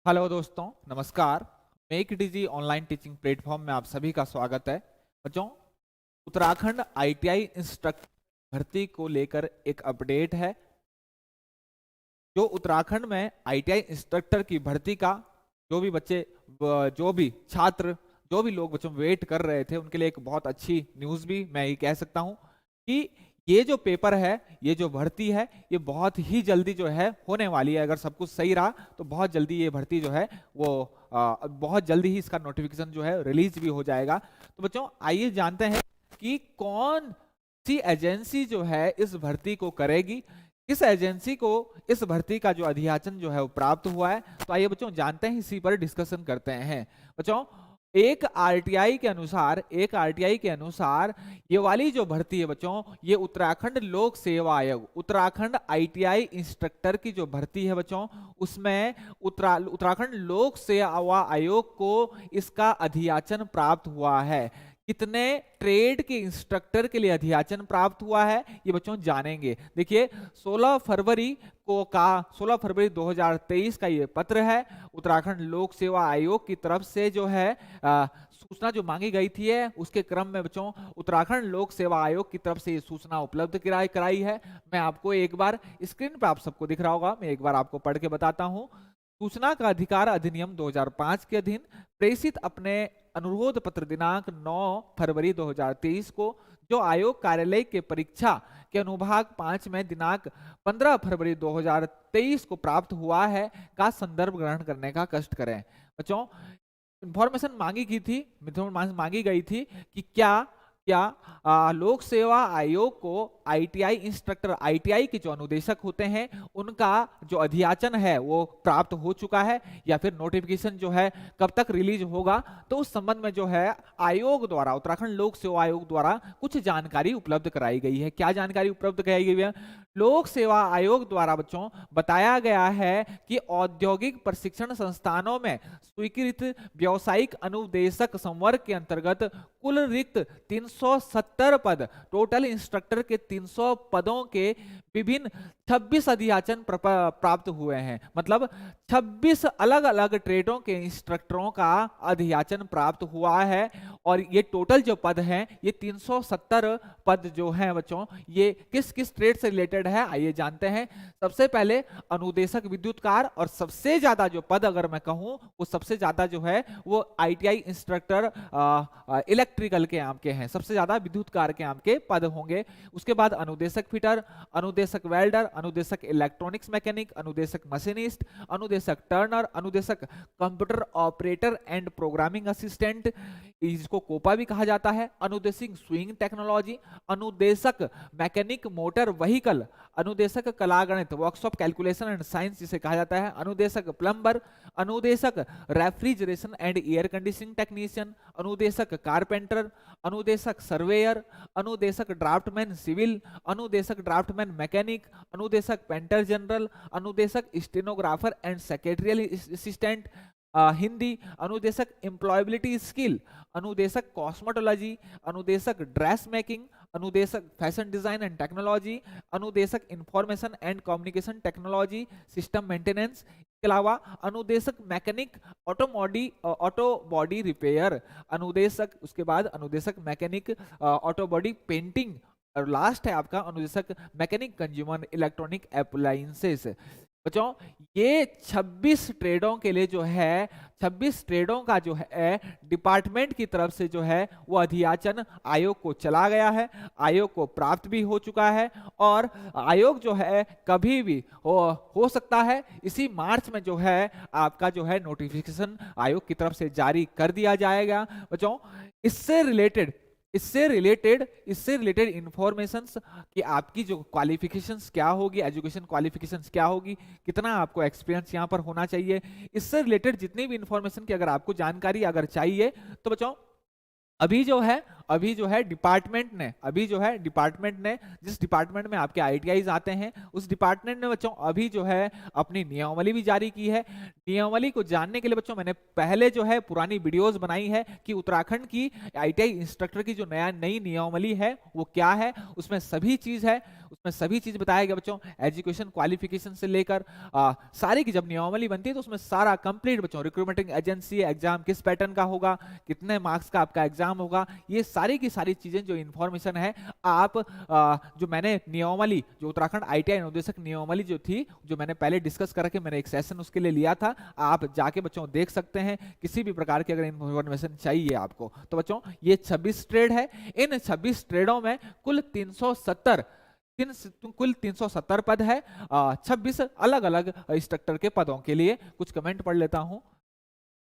Hello दोस्तों, नमस्कार। Make it easy online teaching platform में आप सभी का स्वागत है। बच्चों, उत्तराखंड आईटीआई इंस्ट्रक्टर भर्ती को लेकर एक अपडेट है। जो उत्तराखंड में आईटीआई इंस्ट्रक्टर की भर्ती का जो भी बच्चे जो भी छात्र जो भी लोग बच्चों वेट कर रहे थे, उनके लिए एक बहुत अच्छी न्यूज़ भी मैं ये कह सकता हूँ कि ये जो पेपर है, ये जो भर्ती है, ये बहुत ही जल्दी जो है होने वाली है। अगर सब कुछ सही रहा तो बहुत जल्दी ये भर्ती जो है वो बहुत जल्दी ही इसका नोटिफिकेशन जो है रिलीज भी हो जाएगा। तो बच्चों, आइए जानते हैं कि कौन सी एजेंसी जो है इस भर्ती को करेगी, किस एजेंसी को इस भर्ती का जो अधियाचन जो है वो प्राप्त हुआ है। तो आइए बच्चों जानते हैं, इसी पर डिस्कशन करते हैं। बच्चों, एक आरटीआई के अनुसार ये वाली जो भर्ती है बच्चों, ये उत्तराखंड लोक सेवा आयोग, उत्तराखंड आईटीआई इंस्ट्रक्टर की जो भर्ती है बच्चों, उसमें उत्तराखंड लोक सेवा आयोग को इसका अधियाचन प्राप्त हुआ है। कितने ट्रेड के इंस्ट्रक्टर के लिए अधियाचन प्राप्त हुआ है, ये बच्चों जानेंगे। देखिए, 16 फरवरी 2023 का ये पत्र है। उत्तराखंड लोक सेवा आयोग की तरफ से जो है सूचना जो मांगी गई थी है, उसके क्रम में बच्चों उत्तराखंड लोक सेवा आयोग की तरफ से ये सूचना उपलब्ध कराई है। मैं आपको एक बार स्क्रीन पे आप सबको दिख रहा होगा, मैं एक बार आपको पढ़ के बताता हूँ। सूचना का अधिकार अधिनियम 2005 के अधीन प्रेषित अपने अनुरोध पत्र दिनांक 9 फरवरी 2023 को जो आयोग कार्यालय के परीक्षा के अनुभाग 5 में दिनांक 15 फरवरी 2023 को प्राप्त हुआ है का संदर्भ ग्रहण करने का कष्ट करें। बच्चों, इंफॉर्मेशन मांगी गई थी कि क्या लोक सेवा आयोग को आईटीआई इंस्ट्रक्टर, आईटीआई के जो अनुदेशक होते हैं, उनका जो अधियाचन है वो प्राप्त हो चुका है या फिर नोटिफिकेशन जो है कब तक रिलीज होगा। तो उस संबंध में जो है आयोग द्वारा, उत्तराखंड लोक सेवा आयोग द्वारा कुछ जानकारी उपलब्ध कराई गई है। क्या जानकारी उपलब्ध कराई गई है? लोक सेवा आयोग द्वारा बच्चों बताया गया है कि औद्योगिक प्रशिक्षण संस्थानों में स्वीकृत व्यावसायिक अनुदेशक संवर्ग के अंतर्गत कुल रिक्त 370 पद, टोटल इंस्ट्रक्टर के 300 पदों के विभिन्न 26 अधियाचन प्राप्त हुए हैं। मतलब 26 अलग अलग ट्रेडों के इंस्ट्रक्टरों का अधियाचन प्राप्त हुआ है। और ये टोटल जो पद हैं, ये 370 पद जो हैं बच्चों, ये किस किस ट्रेड से रिलेटेड है, आइए जानते हैं। सबसे पहले अनुदेशक विद्युतकार, और सबसे ज्यादा जो पद अगर मैं कहूं, वो सबसे ज्यादा जो है वो आईटीआई इंस्ट्रक्टर इलेक्ट्रिकल के आम के हैं, सबसे ज्यादा विद्युतकार के आम के पद होंगे। उसके बाद अनुदेशक फिटर, अनुदेशक वेल्डर, अनुदेशक इलेक्ट्रॉनिक्स मैकेनिक, अनुदेशक मशीनिस्ट, अनुदेशक टर्नर, अनुदेशक computer operator and programming assistant, इसको कोपा भी कहा जाता है, अनुदेशक स्विंग टेक्नोलॉजी, अनुदेशक मैकेनिक मोटर व्हीकल, अनुदेशक कलागणित वर्कशॉप कैलकुलेशन एंड साइंस जिसे कहा जाता है, अनुदेशक प्लम्बर, अनुदेशक refrigeration and air conditioning technician, अनुदेशक कारपेंटर, अनुदेशक सर्वेयर, अनुदेशक ड्राफ्टमैन सिविल, अनुदेशक ड्राफ्टमैन मैकेनिक, अनुदेशक पेंटर जनरल, अनुदेशक stenographer and secretarial assistant Hindi, अनुदेशक एम्प्लॉयबिलिटी स्किल, अनुदेशक कॉस्मेटोलॉजी, अनुदेशक ड्रेस मेकिंग, अनुदेशक फैशन डिजाइन एंड टेक्नोलॉजी, अनुदेशक information and communication technology system maintenance, के अलावा अनुदेशक मैकेनिक ऑटो बॉडी रिपेयर, अनुदेशक, उसके बाद अनुदेशक मैकेनिक ऑटो बॉडी पेंटिंग, और लास्ट है आपका अनुदेशक मैकेनिक कंज्यूमर इलेक्ट्रॉनिक अप्लायंसेस। बच्चों, ये 26 ट्रेडों के लिए जो है, 26 ट्रेडों का जो है डिपार्टमेंट की तरफ से जो है वो अधियाचन आयोग को चला गया है, आयोग को प्राप्त भी हो चुका है। और आयोग जो है कभी भी हो सकता है इसी मार्च में जो है आपका जो है नोटिफिकेशन आयोग की तरफ से जारी कर दिया जाएगा। बच्चों, इससे रिलेटेड इंफॉर्मेशंस कि आपकी जो क्वालिफिकेशंस क्या होगी, एजुकेशन क्वालिफिकेशंस क्या होगी, कितना आपको एक्सपीरियंस यहाँ पर होना चाहिए, इससे रिलेटेड जितनी भी इंफॉर्मेशन की अगर आपको जानकारी अगर चाहिए, तो बच्चों अभी जो है अभी जो है डिपार्टमेंट ने जिस डिपार्टमेंट में आपके आईटीआईज आते हैं, उस डिपार्टमेंट ने बच्चों अभी जो है अपनी नियमावली भी जारी की है। नियमावली को जानने के लिए बच्चों मैंने पहले जो है पुरानी वीडियोस बनाई है कि उत्तराखंड की आईटीआई इंस्ट्रक्टर की जो नई नियमावली है वो क्या है, उसमें सभी चीज बताया गया बच्चों। एजुकेशन क्वालिफिकेशन से लेकर सारी की जब नियमावली बनती है तो उसमें सारा कंप्लीट बच्चों, रिक्रूटमेंट एजेंसी, एग्जाम किस पैटर्न का होगा, कितने मार्क्स का आपका एग्जाम होगा, ये सारी की सारी चीजें जो इंफॉर्मेशन है आप जो मैंने नियमावली, जो उत्तराखंड आईटीआई अनुदेशक नियमावली जो थी, जो मैंने पहले डिस्कस करके मैंने एक सेशन उसके लिए लिया था, आप जाके बच्चों देख सकते हैं। किसी भी प्रकार की अगर इंफॉर्मेशन चाहिए आपको तो बच्चों ये 26 ट्रेड है। इन 26 ट्रेडों में कुल 370 पद है, 26 अलग अलग इंस्ट्रक्टर के पदों के लिए। कुछ कमेंट पढ़ लेता हूं।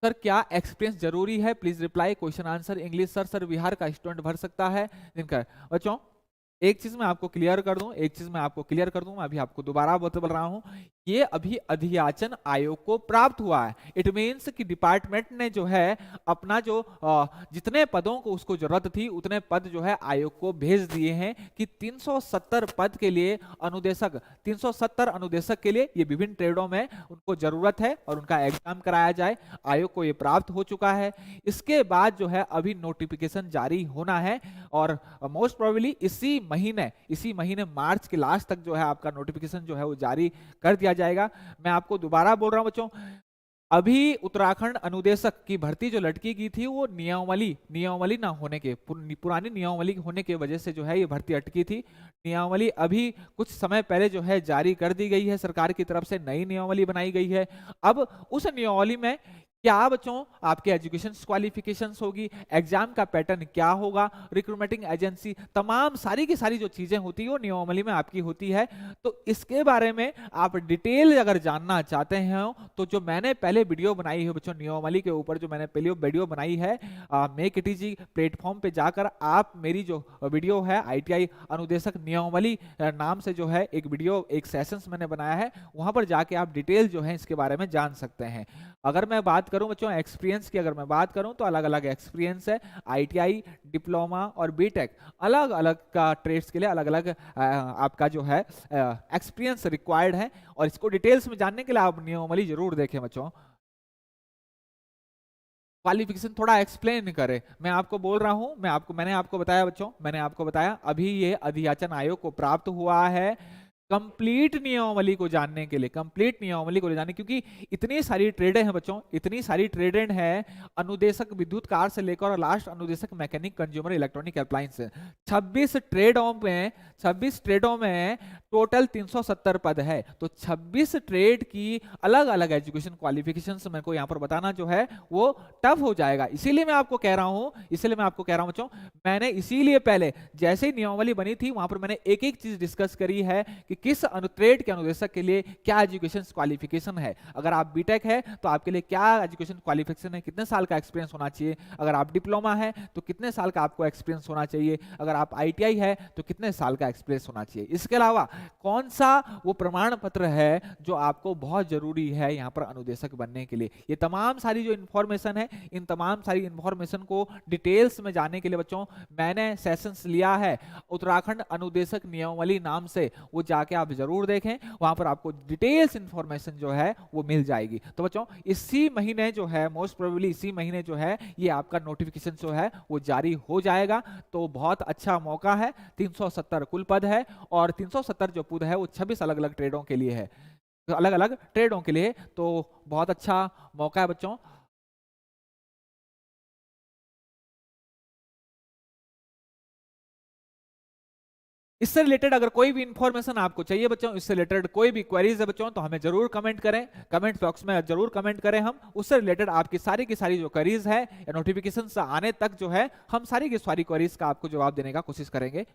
सर क्या एक्सपीरियंस जरूरी है? Please reply. Question answer English. Sir Bihar का स्टूडेंट भर सकता है? जिनका बच्चों एक चीज मैं आपको क्लियर कर दूं, मैं अभी आपको दोबारा बता रहा हूं, ये अभी अधियाचन आयोग को प्राप्त हुआ है। इट मीन्स कि डिपार्टमेंट ने जो है अपना जो जितने पदों को उसको जरूरत थी उतने पद जो है आयोग को भेज दिए हैं कि 370 पद के लिए 370 अनुदेशक के लिए ये विभिन्न ट्रेडों में उनको जरूरत है और उनका एग्जाम कराया जाए। आयोग को ये प्राप्त हो चुका है। इसके बाद जो है अभी नोटिफिकेशन जारी होना है और मोस्ट प्रोबेबली इसी महीने मार्च के लास्ट तक जो है आपका नोटिफिकेशन जो है वो जारी कर दिया जाएगा। मैं आपको दोबारा बोल रहा हूं बच्चों, अभी उत्तराखंड अनुदेशक की भर्ती जो लटकी की थी वो नियमावली ना होने के, पुरानी नियमावली होने की वजह से जो है ये भर्ती अटकी थी। नियमावली अभी कुछ समय पहले जो है जारी कर दी गई है, सरकार की तरफ से नई नियमावली बनाई गई है। अब उस नियमावली में क्या बच्चों आपके एजुकेशन क्वालिफिकेशंस होगी, एग्जाम का पैटर्न क्या होगा, रिक्रूटमेंट एजेंसी, तमाम सारी की सारी जो चीजें होती है वो नियमावली में आपकी होती है। तो इसके बारे में आप डिटेल अगर जानना चाहते हैं तो जो मैंने पहले वीडियो बनाई है बच्चों नियमावली के ऊपर, जो मैंने पहले वीडियो बनाई है मेक इट इजी प्लेटफॉर्म पे जाकर आप मेरी जो वीडियो है आईटीआई अनुदेशक नियमावली नाम से जो है एक वीडियो, एक सेशंस मैंने बनाया है, वहां पर जाके आप डिटेल जो है इसके बारे में जान सकते हैं। अगर मैं बात करूं बच्चों एक्सपीरियंस की, अगर मैं बात करूं तो अलग अलग एक्सपीरियंस है। आईटीआई, डिप्लोमा और बीटेक अलग अलग का ट्रेड्स के लिए अलग अलग आपका जो है एक्सपीरियंस रिक्वायर्ड है और इसको डिटेल्स में जानने के लिए आप नियमावली जरूर देखें बच्चों। क्वालिफिकेशन थोड़ा एक्सप्लेन करे, मैं आपको बोल रहा हूं, मैंने आपको बताया बच्चों, अभी ये अधियाचन आयोग को प्राप्त हुआ है कंप्लीट नियमावली को जानने के लिए, क्योंकि इतनी सारी ट्रेडें हैं बच्चों, अनुदेशक विद्युत कार से लेकर और लास्ट अनुदेशक मैकेनिक कंज्यूमर इलेक्ट्रॉनिक अप्लायंस, 26 ट्रेडों में टोटल 370 पद है। तो 26 ट्रेड की अलग अलग एजुकेशन क्वालिफिकेशंस मेरे को यहाँ पर बताना जो है वो टफ हो जाएगा। इसीलिए मैं आपको कह रहा हूँ बच्चों, मैंने इसीलिए पहले जैसे ही नियमावली बनी थी वहां पर मैंने एक एक चीज डिस्कस करी है कि किस ट्रेड के अनुदेशक के लिए क्या एजुकेशन क्वालिफिकेशन है। अगर आप बीटेक है तो आपके लिए क्या एजुकेशन क्वालिफिकेशन है, कितने साल का एक्सपीरियंस होना चाहिए। अगर आप डिप्लोमा है तो कितने साल का आपको एक्सपीरियंस होना चाहिए। अगर आप आईटीआई है तो कितने साल का एक्सपीरियंस होना चाहिए। इसके अलावा कौन सा वो प्रमाण पत्र है जो आपको बहुत जरूरी है यहाँ पर अनुदेशक बनने के लिए। ये तमाम सारी जो इंफॉर्मेशन है, इन तमाम सारी इंफॉर्मेशन को डिटेल्स में जानने के लिए बच्चों मैंने सेशंस लिया है उत्तराखंड अनुदेशक नियमावली नाम से, वो जाके आप जरूर देखें, वहां पर आपको डिटेल्स इंफॉर्मेशन जो है वो मिल जाएगी। तो बच्चों इसी महीने जो है, मोस्ट प्रोबेबली इसी महीने जो है ये आपका नोटिफिकेशन जो है वो जारी हो जाएगा। तो बहुत अच्छा मौका है। 370 कुल पद है और 370 जो पद है वो 26 अलग अलग ट्रेडों के लिए है, तो बहुत अच्छा मौका है बच्चों। इससे रिलेटेड अगर कोई भी इंफॉर्मेशन आपको चाहिए बच्चों, इससे रिलेटेड कोई भी क्वेरीज है बच्चों, तो हमें जरूर कमेंट करें, कमेंट बॉक्स में जरूर कमेंट करें। हम उससे रिलेटेड आपकी सारी की सारी जो क्वेरीज है या नोटिफिकेशन आने तक जो है हम सारी की सारी क्वेरीज का आपको जवाब देने का कोशिश करेंगे।